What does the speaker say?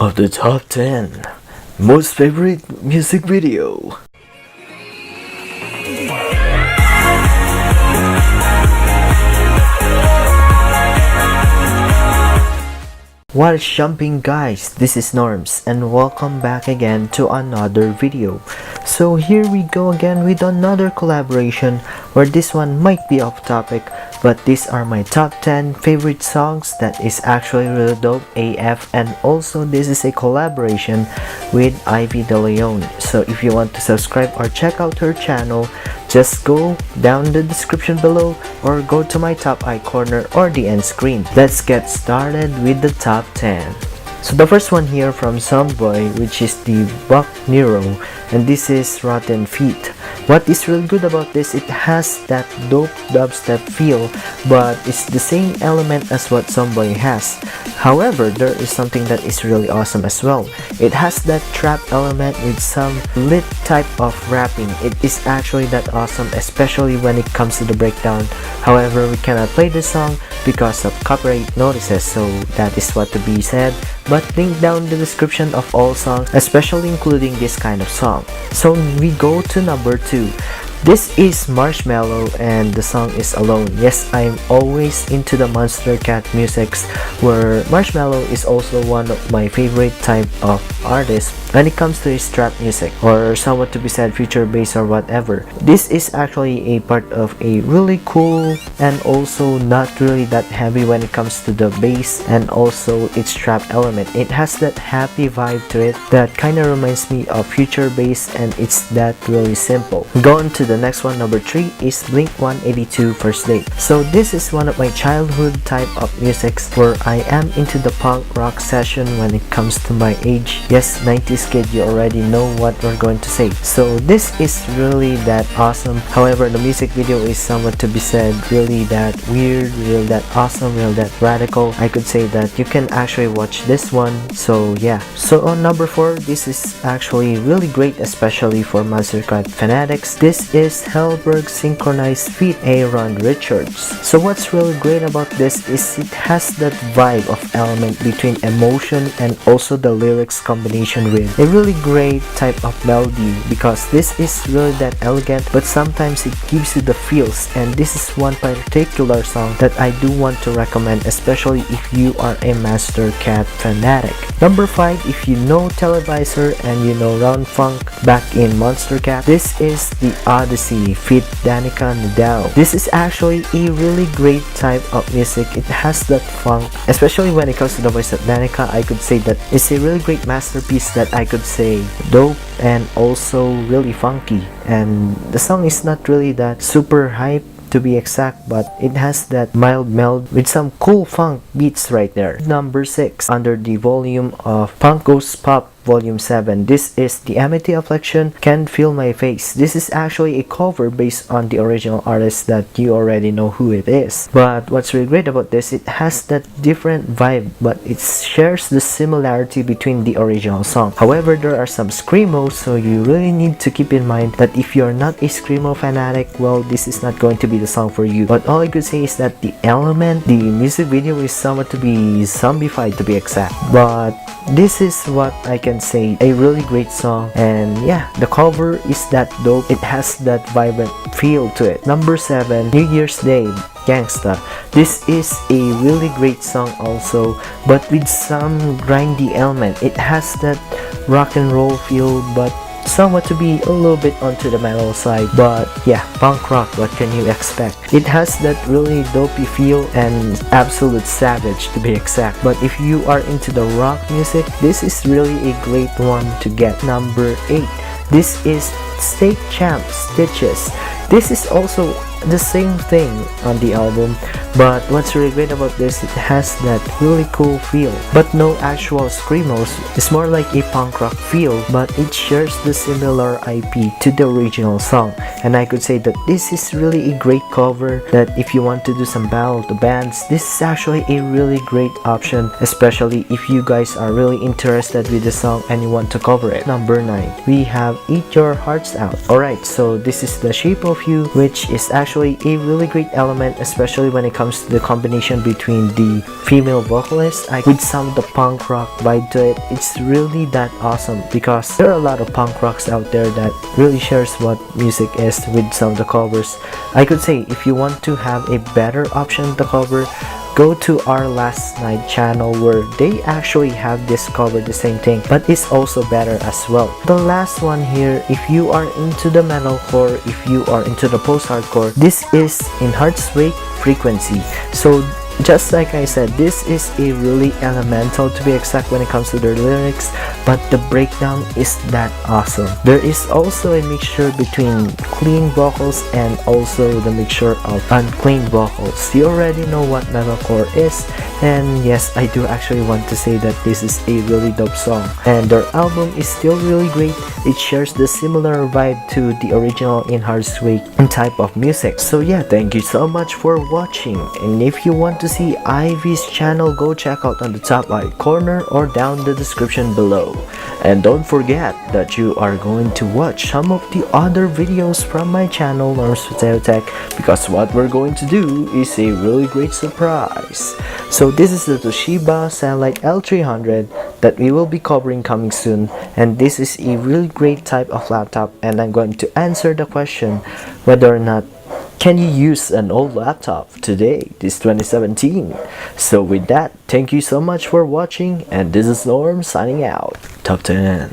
of the top 10 most favorite music video. What is jumping, guys? This is Norms and welcome back again to another video. So here we go again with another collaboration where this one might be off topic, but these are my top 10 favorite songs that is actually really dope AF, and also this is a collaboration with Ivy De Leon. So if you want to subscribe or check out her channel, just go down the description below or go to my top eye corner or the end screen. Let's get started with the top 10. So the first one here from Zomboy, which is the Buck Nero, and this is Rotten Feet. What is really good about this, it has that dope dubstep feel, but it's the same element as what Zomboy has. However, there is something that is really awesome as well. It has that trap element with some lit type of rapping. It is actually that awesome, especially when it comes to the breakdown. However, we cannot play this song because of copyright notices, so that is what to be said. But link down the description of all songs, especially including this kind of song. So we go to number 2. This is Marshmello and the song is Alone. Yes, I'm always into the Monster Cat musics, where Marshmello is also one of my favorite type of artists when it comes to his trap music, or somewhat to be said future bass or whatever. This is actually a part of a really cool and also not really that heavy when it comes to the bass and also its trap element. It has that happy vibe to it that kind of reminds me of future bass, and it's that really simple. Going to the next one, number 3 is Blink-182 First Date. So this is one of my childhood type of musics where I am into the punk rock session when it comes to my age. Yes, 90s kid, you already know what we're going to say. So this is really that awesome. However, the music video is somewhat to be said really that weird, real that awesome, real that radical. I could say that you can actually watch this one. So yeah. So on number 4, this is actually really great, especially for Monster Cat fanatics. This is Hellberg Ft Aaron Richards. So what's really great about this is it has that vibe of element between emotion and also the lyrics combination with a really great type of melody, because this is really that elegant, but sometimes it gives you the feels, and this is one particular song that I do want to recommend, especially if you are a Monster Cat fanatic. Number 5, if you know Televisor and you know Round Funk back in Monster Cat, this is the Odyssey Ft Danyka Nedeau. This is actually a really great type of music. It has that funk, especially when it comes to the voice of Danyka. I could say that it's a really great masterpiece that I could say dope and also really funky. And the song is not really that super hype to be exact, but it has that mild meld with some cool funk beats right there. Number 6, under the volume of Punk Goes Pop Volume 7. This is the Amity Affliction, Can't Feel My Face. This is actually a cover based on the original artist that you already know who it is. But what's really great about this, it has that different vibe, but it shares the similarity between the original song. However, there are some screamos, so you really need to keep in mind that if you're not a screamo fanatic, well, this is not going to be the song for you. But all I could say is that the element, the music video is somewhat to be zombified to be exact. But this is what I can say, a really great song, and yeah, the cover is that dope. It has that vibrant feel to it. Number 7, New Year's Day, Gangsta. This is a really great song also, but with some grindy element. It has that rock and roll feel, but somewhat to be a little bit onto the metal side. But yeah, punk rock, what can you expect? It has that really dopey feel and absolute savage to be exact. But if you are into the rock music, this is really a great one to get. Number 8, this is State Champ Stitches. This is also the same thing on the album, but what's really great about this, it has that really cool feel, but no actual screamos. It's more like a punk rock feel, but it shares the similar IP to the original song. And I could say that this is really a great cover, that if you want to do some battle to bands, this is actually a really great option, especially if you guys are really interested with the song and you want to cover it. Number 9, we have Eat Your Hearts Out. Alright, so this is The Shape of You, which is actually actually a really great element, especially when it comes to the combination between the female vocalist with some of the punk rock vibe to it. It's really that awesome because there are a lot of punk rocks out there that really shares what music is with some of the covers. I could say if you want to have a better option to cover, go to our last night channel where they actually have this cover the same thing, but it's also better as well. The last one here, if you are into the metalcore, if you are into the post-hardcore, this is In Heart's Wake Frequency. So just like I said, this is a really elemental to be exact when it comes to their lyrics, but the breakdown is that awesome. There is also a mixture between clean vocals and also the mixture of unclean vocals. You already know what metalcore is, and yes, I do actually want to say that this is a really dope song, and their album is still really great. It shares the similar vibe to the original In Heart's Wake type of music. So yeah, thank you so much for watching, and if you want to see Ivy's channel, go check out on the top right corner or down the description below. And don't forget that you are going to watch some of the other videos from my channel, NormsPotatoTek, because what we're going to do is a really great surprise. So this is the Toshiba Satellite L300 that we will be covering coming soon, and this is a really great type of laptop, and I'm going to answer the question whether or not can you use an old laptop today, this 2017. So with that, thank you so much for watching, and this is Norm signing out. Talk to you then.